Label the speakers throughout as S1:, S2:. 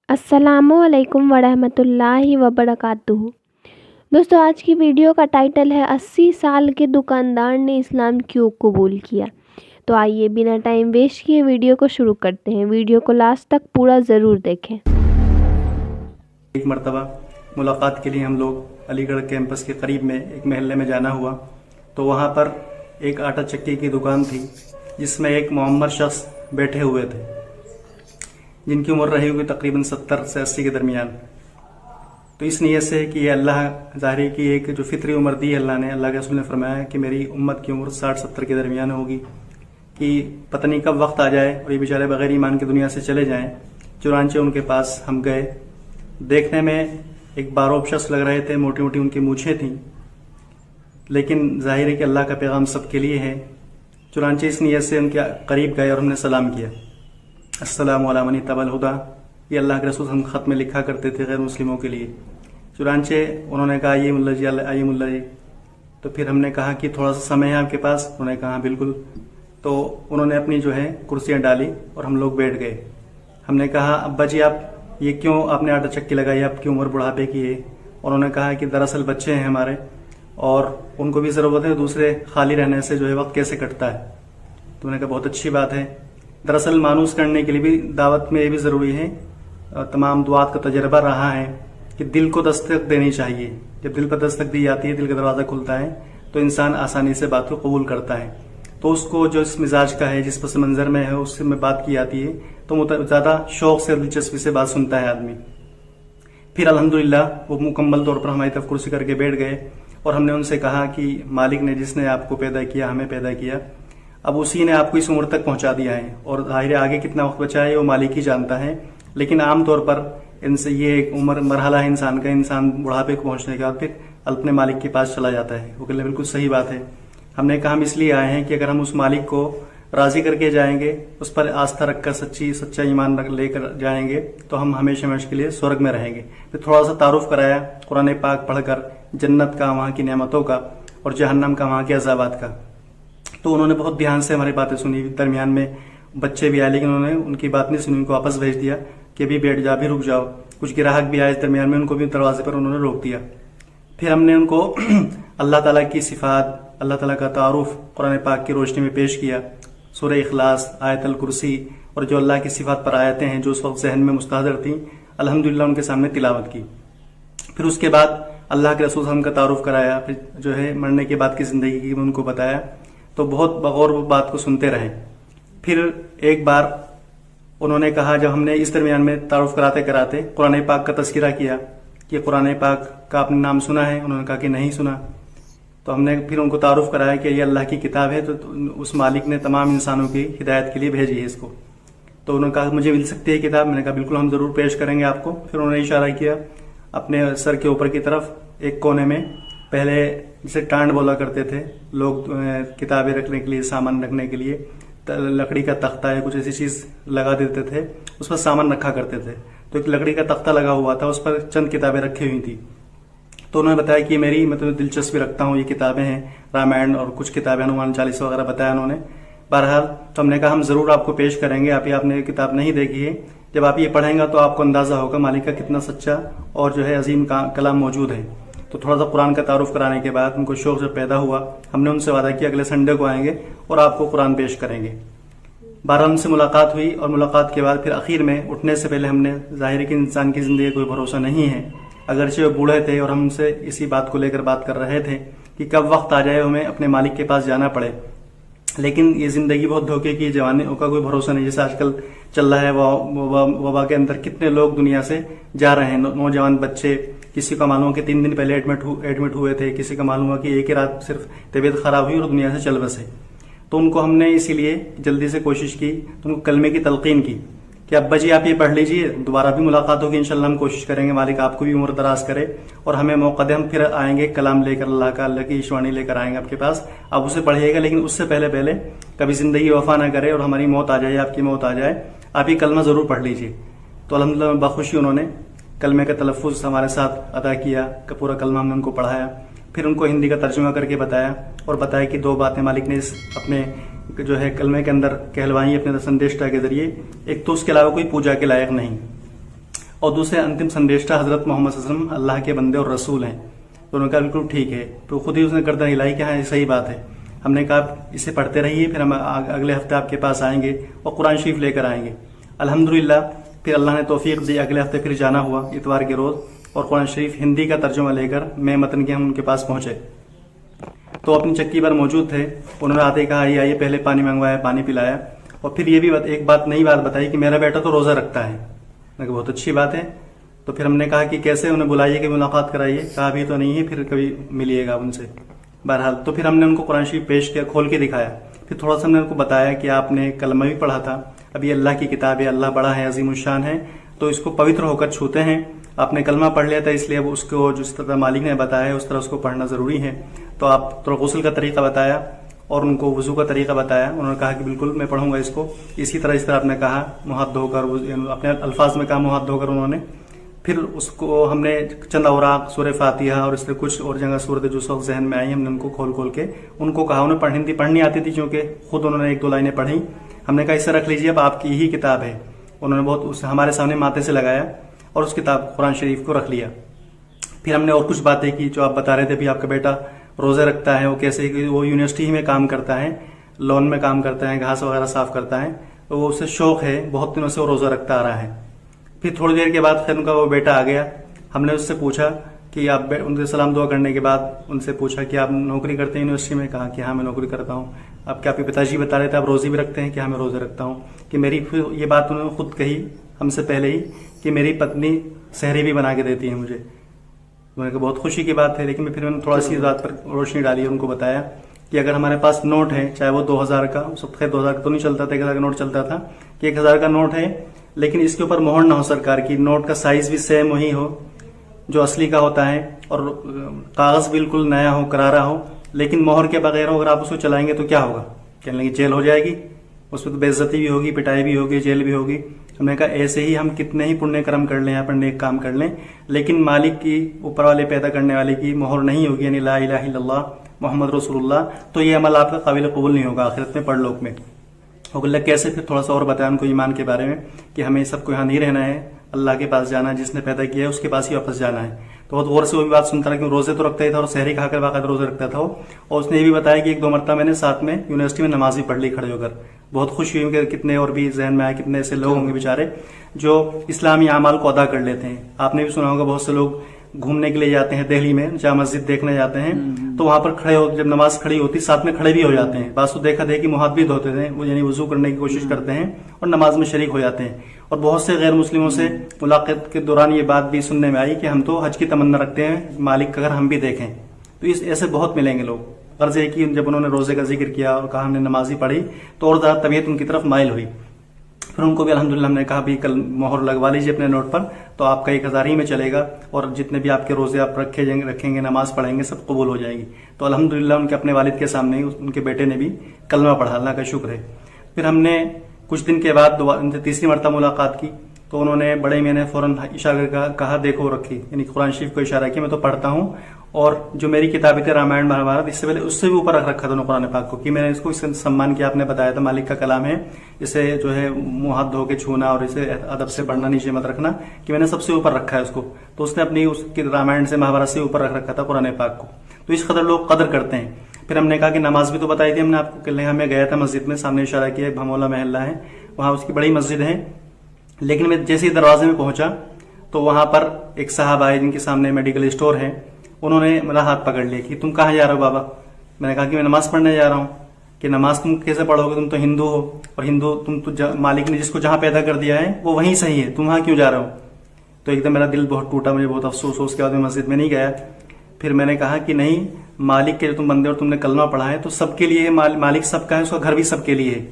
S1: अस्सलामुअलैकुम वरहमतुल्लाहि वबरकातुहू। दोस्तों, आज की वीडियो का टाइटल है 80 साल के दुकानदार ने इस्लाम क्यों कबूल किया। तो आइए बिना टाइम वेस्ट किए वीडियो को शुरू करते हैं। वीडियो को लास्ट तक पूरा ज़रूर देखें।
S2: एक मरतबा मुलाकात के लिए हम लोग अलीगढ़ कैंपस के करीब में एक महल्ले में जाना हुआ, तो वहाँ पर एक आटा चक्की की दुकान थी जिसमें एक मुअम्मर शख्स बैठे हुए थे जिनकी उम्र रही हुई तकरीबन 70 से 80 के दरमियान। तो इस नीयत से कि ये अल्लाह ज़ाहिर की एक जो फितरी उम्र दी अल्लाह ने, अल्लाह के रसूल ने फरमाया कि मेरी उम्मत की उम्र 60-70 के दरमियान होगी, कि पता नहीं कब वक्त आ जाए और ये बेचारे बगैर ईमान की दुनिया से चले जाएं। चुनांचे उनके पास हम गए। देखने में एक बारोब शख्स लग रहे थे, मोटी मोटी उनकी मूछें थीं, लेकिन जाहिर है कि अल्लाह का पैगाम सबके लिए है। चुनांचे इस नीयत से उनके करीब गए और हमने सलाम किया, अस्सलामु अला मनी तबल हुदा। ये अल्लाह के रसूल हम खत में लिखा करते थे गैर मुस्लिमों के लिए। चुनांचे उन्होंने कहा आइए मुल्ला जी, आइए मुल्ला जी। तो फिर हमने कहा कि थोड़ा सा समय है आपके पास। उन्होंने कहा बिल्कुल। तो उन्होंने अपनी जो है कुर्सियां डाली और हम लोग बैठ गए। हमने कहा अब्बा जी आप ये क्यों आपने आटा चक्की लगाई, आपकी उम्र बुढ़ापे की है। उन्होंने कहा कि दरअसल बच्चे हैं हमारे और उनको भी ज़रूरत है, दूसरे खाली रहने से जो है वक्त कैसे कटता है। तो उन्होंने कहा बहुत अच्छी बात है। दरअसल मानूस करने के लिए भी दावत में ये भी ज़रूरी है, तमाम दुआत का तजर्बा रहा है कि दिल को दस्तक देनी चाहिए। जब दिल पर दस्तक दी जाती है, दिल का दरवाज़ा खुलता है, तो इंसान आसानी से बात को कबूल करता है। तो उसको जो इस मिजाज का है, जिस पस मंज़र में है, उससे में बात की जाती है तो ज़्यादा शौक से दिलचस्पी से बात सुनता है आदमी। फिर अल्हम्दुलिल्लाह वो मुकम्मल तौर पर हमारी तरफ कुर्सी करके बैठ गए और हमने उनसे कहा कि मालिक ने जिसने आपको पैदा किया, हमें पैदा किया, अब उसी ने आपको इस उम्र तक पहुंचा दिया है और जाहिर आगे कितना वक्त बचा है वो मालिक ही जानता है। लेकिन आमतौर पर इनसे ये एक उम्र मरहला है इंसान का, इंसान बुढ़ापे को पहुंचने के बाद फिर अपने मालिक के पास चला जाता है। वो कहने बिल्कुल सही बात है। हमने कहा हम इसलिए आए हैं कि अगर हम उस मालिक को राजी करके जाएंगे, उस पर आस्था रखकर सच्चा ईमान लेकर जाएंगे, तो हम हमेशा हमेशा के लिए स्वर्ग में रहेंगे। फिर थोड़ा सा तारुफ कराया कुरान पाक पढ़कर जन्नत का, वहाँ की नेमतों का, और जहन्नम का, वहाँ के अज़ाबात का। तो उन्होंने बहुत ध्यान से हमारी बातें सुनी। दरमियान में बच्चे भी आए, लेकिन उन्होंने उनकी बात नहीं सुनी, उनको वापस भेज दिया कि अभी बैठ जा, अभी रुक जाओ। कुछ ग्राहक भी आए इस दरमियान में, उनको भी दरवाजे पर उन्होंने रोक दिया। फिर हमने उनको अल्लाह ताला की सिफात, अल्लाह ताला का तारुफ कुरान पाक की रोशनी में पेश किया। सूरह इखलास, आयतल कुर्सी और जो अल्लाह की सिफात पर आयतें हैं जो उस वक्त जहन में मुस्तहदर थी, अल्हम्दुलिल्लाह उनके सामने तिलावत की। फिर उसके बाद अल्लाह के रसूल हम का तारुफ कराया। फिर जो है मरने के बाद की ज़िंदगी की उनको बताया। तो बहुत बगौर बात को सुनते रहे। फिर एक बार उन्होंने कहा, जब हमने इस दरमियान में तारुफ कराते कराते कुरान पाक का तज़किरा किया कि कुरान पाक का आपने नाम सुना है। उन्होंने कहा कि नहीं सुना। तो हमने फिर उनको तारुफ कराया कि ये अल्लाह की किताब है, तो उस मालिक ने तमाम इंसानों की हिदायत के लिए भेजी है इसको। तो उन्होंने कहा मुझे मिल सकती है किताब। मैंने कहा बिल्कुल, हम ज़रूर पेश करेंगे आपको। फिर उन्होंने इशारा किया अपने सर के ऊपर की तरफ एक कोने में, पहले जिसे टांड बोला करते थे लोग, किताबें रखने के लिए, सामान रखने के लिए लकड़ी का तख्ता या कुछ ऐसी चीज़ लगा देते थे, उस पर सामान रखा करते थे। तो एक लकड़ी का तख्ता लगा हुआ था, उस पर चंद किताबें रखी हुई थी। तो उन्होंने बताया कि मेरी मतलब दिलचस्पी रखता हूँ, ये किताबें हैं, रामायण और कुछ किताबें, हनुमान चालीसा वगैरह बताया उन्होंने। बहरहाल तो हमने कहा हम ज़रूर आपको पेश करेंगे। आपने किताब नहीं देखी है, जब आप ये पढ़ेंगे तो आपको अंदाज़ा होगा मालिक का कितना सच्चा और जो है अजीम कलाम मौजूद है। तो थोड़ा सा कुरान का तारुफ कराने के बाद उनको शौक जब पैदा हुआ, हमने उनसे वादा किया अगले संडे को आएंगे और आपको कुरान पेश करेंगे। बारह उनसे मुलाकात हुई और मुलाकात के बाद फिर आखिर में उठने से पहले हमने, जाहिर है कि इंसान की ज़िंदगी कोई भरोसा नहीं है, अगरचे वो बूढ़े थे और हम उनसे इसी बात को लेकर बात कर रहे थे कि कब वक्त आ जाए हमें अपने मालिक के पास जाना पड़े। लेकिन ये ज़िंदगी बहुत धोखे की, जवानी का कोई भरोसा नहीं। जैसे आजकल चल रहा है वबा के अंदर कितने लोग दुनिया से जा रहे हैं, नौजवान बच्चे। किसी का मालूम कि 3 दिन पहले एडमिट हुए थे, किसी का मालूम हुआ कि एक ही रात सिर्फ तबीयत खराब हुई और दुनिया से चल बसे। तो उनको हमने इसीलिए जल्दी से कोशिश की, तो उनको कलमे की तलकीन की कि अब्बा जी आप ये पढ़ लीजिए, दोबारा भी मुलाकात होगी इंशाल्लाह। हम कोशिश करेंगे मालिक आपको भी उम्र दराज करे और हमें मौका दे, हम फिर आएंगे कलाम लेकर, अल्लाह की ईशवाणी लेकर आएंगे आपके पास, आप उसे पढ़िएगा। लेकिन उससे पहले कभी जिंदगी वफा ना करे और हमारी मौत आ जाए, आपकी मौत आ जाए, आप ये कलमा ज़रूर पढ़ लीजिए। तो अल्हम्दुलिल्लाह बखुशी उन्होंने कलमे का तलफ़ुज़ हमारे साथ अदा किया, पूरा कलमा हमने उनको पढ़ाया। फिर उनको हिंदी का तर्जुमा करके बताया और बताया कि 2 बातें मालिक ने इस अपने जो है कलमे के अंदर कहलवाई अपने संदेष्टा के जरिए। एक तो उसके अलावा कोई पूजा के लायक नहीं, اور دوسرے अंतिम संदेष्टा हजरत मोहम्मद सल्लल्लाहु अलैहि वसल्लम अल्लाह के बंदे और रसूल हैं। तो उन्होंने कहा बिल्कुल ठीक है। तो खुद ही उसने गर्दन हिलाई कि हाँ ये सही बात है। हमने कहा इसे पढ़ते रहिए, फिर हम अगले हफ्ते आपके पास आएंगे और कुरान शरीफ लेकर आएंगे। अल्हम्दुलिल्लाह फिर अल्लाह ने तौफीक दी, अगले हफ्ते फिर जाना हुआ इतवार के रोज़, और कुरान शरीफ हिंदी का तर्जुमा लेकर मैं मतन के हम उनके पास पहुंचे। तो अपनी चक्की पर मौजूद थे। उन्होंने आते ही कहा आइए, पहले पानी मंगवाया, पानी पिलाया, और फिर ये भी एक बात नई बात बताई कि मेरा बेटा तो रोज़ा रखता है। मैंने कहा बहुत अच्छी बात है। तो फिर हमने कहा कि कैसे, उन्हें बुलाइए कि मुलाकात कराइए। कहा अभी तो नहीं है, फिर कभी मिलिएगा उनसे। बहरहाल तो फिर हमने उनको कुरान शरीफ पेश किया, खोल के दिखाया। फिर थोड़ा सा हमने उनको बताया कि आपने कलमा भी पढ़ा था, अभी अल्लाह की किताब है, अल्लाह बड़ा है, अजीमुशान है, तो इसको पवित्र होकर छूते हैं। आपने कलमा पढ़ लिया था, इसलिए अब उसको जिस तरह मालिक ने बताया है उस तरह उसको पढ़ना ज़रूरी है। तो आप थोड़ा गुस्ल का तरीका बताया और उनको वज़ू का तरीका बताया। उन्होंने कहा कि बिल्कुल मैं पढ़ूंगा इसको इसी तरह, जिस तरह आपने कहा, मुँह हाथ धोकर, अपने अल्फाज में कहा मुँह हाथ धोकर उन्होंने। फिर उसको हमने चंद औराक, सूरह फातिहा और इसलिए कुछ और जगह सूरत जो सब जहन में आई, हमने उनको खोल खोल के उनको कहा। उन्हें हिंदी पढ़नी आती थी, क्योंकि खुद उन्होंने एक दो लाइनें पढ़ी। हमने कहा इसे रख लीजिए, अब आपकी ही किताब है। उन्होंने बहुत हमारे सामने माथे से लगाया और उस किताब कुरान शरीफ को रख लिया। फिर हमने और कुछ बातें की जो आप बता रहे थे, भी आपका बेटा रोज़े रखता है, वो कैसे, वो यूनिवर्सिटी में काम करता है, लॉन में काम करता है, घास वगैरह साफ करता है, तो वो उससे शौक है, बहुत दिनों से वो रोज़ा रखता आ रहा है। फिर थोड़ी देर के बाद फिर उनका वो बेटा आ गया। हमने उससे पूछा कि आप, उनसे सलाम दुआ करने के बाद उनसे पूछा कि आप नौकरी करते हैं यूनिवर्सिटी में? कहा कि हाँ मैं नौकरी करता हूँ। अब क्या आपके पिताजी बता रहे थे आप रोज़े भी रखते हैं? कि हाँ मैं रोज़े रखता हूँ। कि मेरी, फिर ये बात उन्होंने खुद कही हमसे पहले ही कि मेरी पत्नी सहरी भी बना के देती है मुझे। मैंने कहा बहुत खुशी की बात है। लेकिन फिर मैंने थोड़ा सी बात पर रोशनी डाली और उनको बताया कि अगर हमारे पास नोट है, चाहे वो 2000 का, सब खैर 2000 का तो नहीं चलता था, 1000 का नोट चलता था, कि 1000 का नोट है, लेकिन इसके ऊपर मोहर ना हो सरकार की, नोट का साइज भी सेम वही हो जो असली का होता है, और कागज बिल्कुल नया हो, करारा हो, लेकिन मोहर के बगैर हो, अगर आप उसको चलाएंगे तो क्या होगा? कहने लगी जेल हो जाएगी, उसमें तो बेइज्जती भी होगी, पिटाई भी होगी, जेल भी होगी। हमने कहा ऐसे ही हम कितने ही पुण्य कर्म कर लें, यहाँ पर नेक काम कर लें, लेकिन मालिक की, ऊपर वाले पैदा करने वाले की मोहर नहीं होगी, यानी ला इलाहा इल्लल्लाह मोहम्मद रसूलुल्लाह, तो ये अमल आपका काबिल कबूल नहीं होगा आखिरत में, परलोक में। और कैसे? फिर थोड़ा सा और बताया उनको ईमान के बारे में कि हमें सबको यहाँ नहीं रहना है, अल्लाह के पास जाना है, जिसने पैदा किया है उसके पास ही वापस जाना है। तो बहुत गौर से वो भी बात सुनता रहा, कि रोजे तो रखता ही था और सहरी खाकर बाकायदा रोजे रखता था वो। और उसने ये भी बताया कि एक दो मरतबा मैंने साथ में यूनिवर्सिटी में नमाज भी पढ़ ली खड़े होकर। बहुत खुशी हुई कि कितने और भी जहन में आए, कितने ऐसे लोग होंगे बेचारे जो इस्लामी अमाल को अदा कर लेते हैं। आपने भी सुना होगा बहुत से लोग घूमने के लिए जाते हैं दिल्ली में, जहाँ मस्जिद देखने जाते हैं, तो वहां पर खड़े हो, जब नमाज खड़ी होती साथ में खड़े भी हो जाते हैं। बात तो देखा देखी मुँह हाथ भी धोते थे, वो यानी वजू करने की कोशिश करते हैं और नमाज में शरीक हो जाते हैं। और बहुत से गैर मुस्लिमों से मुलाकात के दौरान ये बात भी सुनने में आई कि हम तो हज की तमन्ना रखते हैं, मालिक का घर हम भी देखें। तो इस ऐसे बहुत मिलेंगे लोग। गर्ज है कि जब उन्होंने रोजे का जिक्र किया और कहा हमने नमाजी पढ़ी, तो और ज्यादा तबीयत उनकी तरफ माइल हुई। फिर उनको भी अल्हम्दुलिल्लाह हमने कहा भी कल मोहर लगवा लीजिए अपने नोट पर, तो आपका 1000 ही में चलेगा, और जितने भी आपके रोजे आप रखेंगे, नमाज पढ़ेंगे, सब कबूल हो जाएगी। तो अल्हम्दुलिल्लाह उनके अपने वालिद के सामने ही उनके बेटे ने भी कलमा पढ़ा, अल्लाह का शुक्र है। फिर हमने कुछ दिन के बाद उनसे तीसरी मरतबा मुलाकात की, तो उन्होंने बड़े, मैंने फौरन इशारा कहा देखो रखी, यानी कुरान शरीफ को इशारा किया, मैं तो पढ़ता हूँ, और जो मेरी किताबें थी रामायण महाभारत, इससे पहले उससे भी ऊपर रख रखा था कुरान पाक को, कि मैंने इसको इससे सम्मान किया। आपने बताया था मालिक का कलाम है, इसे जो है मुंह हाथ धो के छूना और इसे अदब से पढ़ना, नीचे मत रखना, कि मैंने सबसे ऊपर रखा है उसको। तो उसने अपनी उसकी रामायण से महाभारत से ऊपर रख रखा था कुरान पाक को। तो इस कदर लोग कदर करते हैं। फिर हमने कहा कि नमाज भी तो बताई थी हमने आपको, कल मैं गया था मस्जिद में, सामने इशारा किया, भमोला महल्ला है, वहां उसकी बड़ी मस्जिद है। लेकिन मैं जैसे ही दरवाजे में पहुंचा तो वहां पर एक साहब आए जिनके सामने मेडिकल स्टोर है। उन्होंने मेरा हाथ पकड़ लिया कि तुम कहाँ जा रहे हो बाबा? मैंने कहा कि मैं नमाज पढ़ने जा रहा हूँ। कि नमाज तुम कैसे पढ़ोगे, तुम तो हिंदू हो, और हिंदू तुम तो मालिक ने जिसको जहां पैदा कर दिया है वो वहीं सही है, तुम वहां क्यों जा रहे हो? तो एकदम मेरा दिल बहुत टूटा, मुझे बहुत अफसोस हो। उसके बाद मैं मस्जिद में नहीं गया। फिर मैंने कहा कि नहीं, मालिक के जो तुम बंदे और तुमने कलमा पढ़ा है तो सबके लिए है, मालिक सबका है, उसका घर भी सबके लिए है।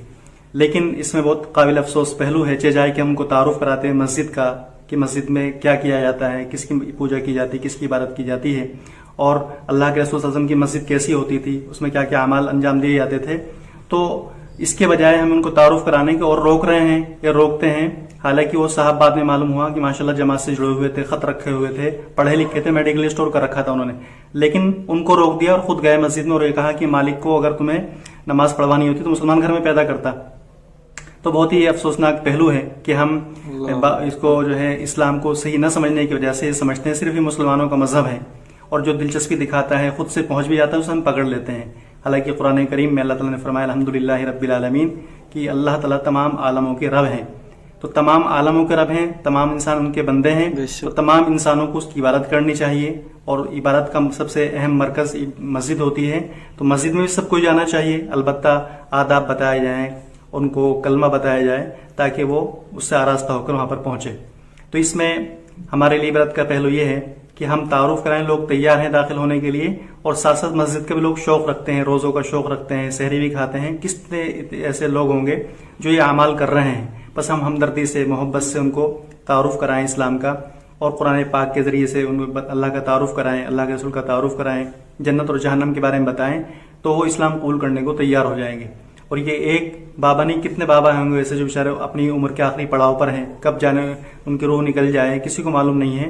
S2: लेकिन इसमें बहुत काबिल अफसोस पहलू है, चाहे कि हम उनको तारुफ कराते हैं मस्जिद का, कि मस्जिद में क्या किया जाता है, किसकी पूजा की जाती है, किसकी इबादत की जाती है, और अल्लाह के रसूल सल्लल्लाहु अलैहि वसल्लम की मस्जिद कैसी होती थी, उसमें क्या क्या अमाल अंजाम दिए जाते थे। तो इसके बजाय हम उनको तारुफ कराने के और रोक रहे हैं या रोकते हैं। हालांकि वो साहब बाद में मालूम हुआ कि माशाल्लाह जमात से जुड़े हुए थे, खत रखे हुए थे, पढ़े लिखे थे, मेडिकल स्टोर कर रखा था उन्होंने, लेकिन उनको रोक दिया और खुद गए मस्जिद में और ये कहा कि मालिक को अगर तुम्हें नमाज पढ़वानी होती तो मुसलमान घर में पैदा करता। तो बहुत ही अफसोसनाक पहलू है कि हम इसको जो है इस्लाम को सही न समझने की वजह से समझते हैं सिर्फ ये मुसलमानों का मजहब है, और जो दिलचस्पी दिखाता है खुद से पहुंच भी जाता है उसे हम पकड़ लेते हैं। हालांकि कुरान करीम में अल्लाह ताला ने फरमाया अल्हम्दुलिल्लाहि रब्बिल आलमीन कि अल्लाह ताला तमाम आलमों के रब हैं। तो तमाम आलमों के रब हैं, तमाम इंसान उनके बंदे हैं, तो तमाम इंसानों को उसकी इबादत करनी चाहिए। और इबादत का सबसे अहम मरकज मस्जिद होती है, तो मस्जिद में भी सबको जाना चाहिए। अलबत्ता आदाब बताए जाएं, उनको कलमा बताया जाए ताकि वो उससे आरास्ता होकर वहां पर पहुंचे। तो इसमें हमारे लिए इबादत का पहलू ये है कि हम तारुफ कराएं, लोग तैयार हैं दाखिल होने के लिए, और साथ साथ मस्जिद के भी लोग शौक रखते हैं, रोजों का शौक रखते हैं, सहरी भी खाते हैं। कितने ऐसे लोग होंगे जो ये अमाल कर रहे हैं, बस हम हमदर्दी से मोहब्बत से उनको तारुफ कराएं इस्लाम का, और कुरान पाक के जरिए से उनको अल्लाह का तारुफ कराएं, अल्लाह के रसूल का तारुफ कराएं, जन्नत और जहन्नम के बारे में बताएं, तो वो इस्लाम कबूल करने को तैयार हो जाएंगे। और ये एक बाबा नहीं, कितने बाबा होंगे वैसे जो बेचारे अपनी उम्र के आखिरी पड़ाव पर हैं, कब जाने उनकी रूह निकल जाए किसी को मालूम नहीं है।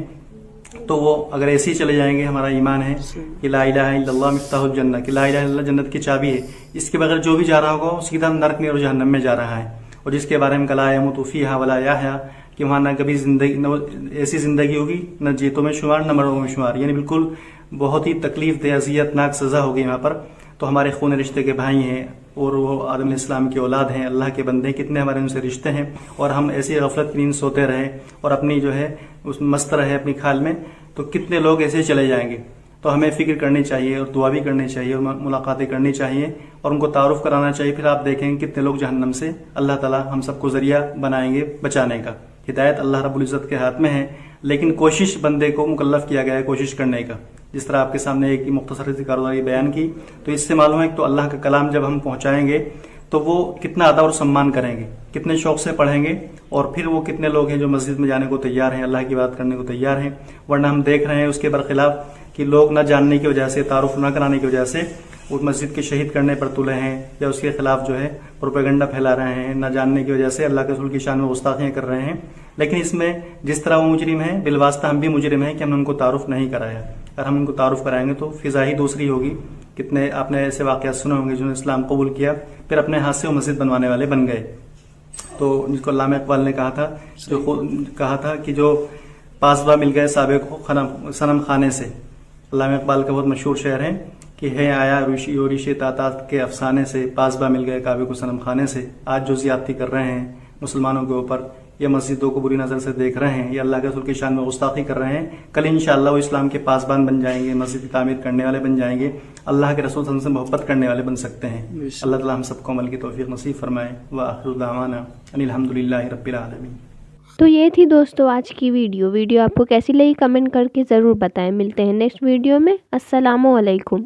S2: तो वो अगर ऐसे ही चले जाएंगे, हमारा ईमान है कि ला इलाहा इल्लल्लाह मिफ्ताहुल जन्नह, कि ला इलाहा इल्लल्लाह जन्नत की चाबी है, इसके बगैर जो भी जा रहा होगा वो सीधा नरक में और जहन्नम में जा रहा है। और जिसके बारे में कला यमुतु फीहा वला यहया, कि वहां न कभी जिंदगी ऐसी जिंदगी होगी न जीतों में शुमार न मरों में शुमार, यानी बिल्कुल बहुत ही तकलीफ दे अजियतनाक सजा होगी वहां पर। तो हमारे खून रिश्ते के भाई हैं और वो आदम अलैहिस्सलाम की औलाद हैं, अल्लाह के बंदे, कितने हमारे उनसे रिश्ते हैं, और हम ऐसी गफलत की नींद सोते रहे और अपनी जो है उस मस्त रहे अपनी खाल में, तो कितने लोग ऐसे चले जाएंगे। तो हमें फिक्र करनी चाहिए और दुआ भी करनी चाहिए और मुलाकातें करनी चाहिए और उनको तारुफ कराना चाहिए। फिर आप देखेंगे कितने लोग जहन्नम से अल्लाह ताला हम सबको जरिया बनाएंगे बचाने का। हिदायत अल्लाह रब्बुल इज्जत के हाथ में है, लेकिन कोशिश बंदे को मुकल्लफ किया गया है कोशिश करने का। जिस तरह आपके सामने एक मुख्तसर सी कारदारी बयान की, तो इससे मालूम है कि तो अल्लाह का कलाम जब हम पहुंचाएंगे तो वो कितना अदा और सम्मान करेंगे, कितने शौक से पढ़ेंगे, और फिर वो कितने लोग हैं जो मस्जिद में जाने को तैयार हैं, अल्लाह की बात करने को तैयार हैं। वरना हम देख रहे हैं उसके बरखिलाफ कि लोग न जानने की वजह से, तारुफ न कराने की वजह से उस मस्जिद के शहीद करने पर तुले हैं, या उसके खिलाफ जो है प्रोपेगेंडा फैला रहे हैं, न जानने की वजह से अल्लाह के रसूल की शान में गुस्ताखियां कर रहे हैं। लेकिन इसमें जिस तरह वो मुजरिम है, बिलवास्ता हम भी मुजरिम हैं कि हमने उनको तारुफ नहीं कराया। अगर हम उनको तारुफ कराएंगे तो फिजा ही दूसरी होगी। कितने आपने ऐसे वाकयात सुने होंगे जिन्होंने इस्लाम कबूल किया, फिर अपने हाथ से वो मस्जिद बनवाने वाले बन गए। तो जिसको अल्लामा इकबाल ने कहा था कि जो पासबा मिल गए साबे को सनम खाने से। अल्लामा इकबाल का बहुत मशहूर शेर है कि है आया ऋषि तातात के अफसाने से, पासबा मिल गए काबे को सनम खाने से। आज जो ज्यादती कर रहे हैं मुसलमानों के ऊपर, ये मस्जिदों को बुरी नजर से देख रहे हैं, ये अल्लाह के रसूल की शान में गुस्ताखी कर रहे हैं, कल इंशाअल्लाह वो इस्लाम के पासबान बन जाएंगे, मस्जिद की तामीर करने वाले बन जाएंगे, अल्लाह के रसूल से मोहब्बत करने वाले बन सकते हैं। अल्लाह ताला हम सबको अमल की तौफीक नसीब फरमाए। व आखिरु दावाना अनिल हम्दुलिल्लाहि रब्बिल आलमीन।
S1: तो ये थी दोस्तों आज की वीडियो आपको कैसी लगी कमेंट करके ज़रूर बताएं। मिलते हैं नेक्स्ट वीडियो में। अस्सलामु अलैकुम।